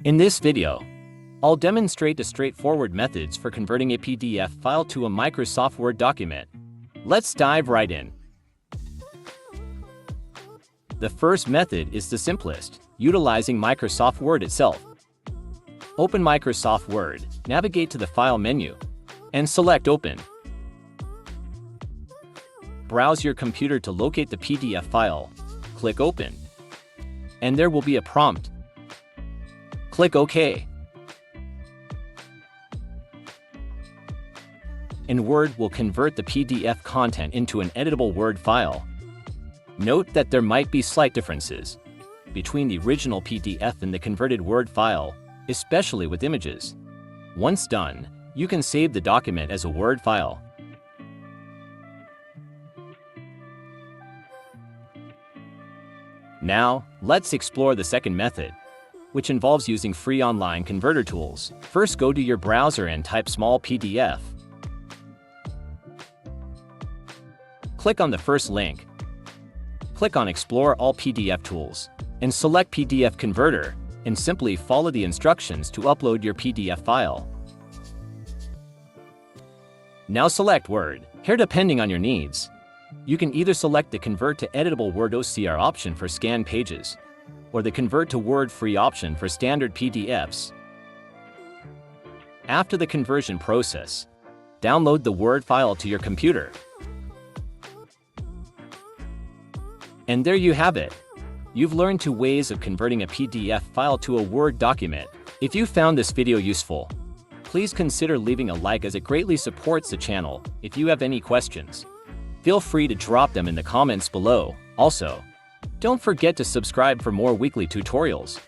In this video, I'll demonstrate the straightforward methods for converting a PDF file to a Microsoft Word document. Let's dive right in. The first method is the simplest, utilizing Microsoft Word itself. Open Microsoft Word, navigate to the File menu, and select Open. Browse your computer to locate the PDF file. Click Open, and there will be a prompt. Click OK. And Word will convert the PDF content into an editable Word file. Note that there might be slight differences between the original PDF and the converted Word file, especially with images. Once done, you can save the document as a Word file. Now, let's explore the second method, which involves using free online converter tools. First, go to your browser and type small PDF. Click on the first link. Click on Explore all PDF tools, and select PDF Converter, and simply follow the instructions to upload your PDF file. Now select Word. Here, depending on your needs, you can either select the Convert to Editable Word OCR option for scanned pages, or the Convert to Word Free option for standard PDFs. After the conversion process, download the Word file to your computer. And there you have it. You've learned 2 ways of converting a PDF file to a Word document. If you found this video useful, please consider leaving a like as it greatly supports the channel. If you have any questions, feel free to drop them in the comments below. Also, don't forget to subscribe for more weekly tutorials.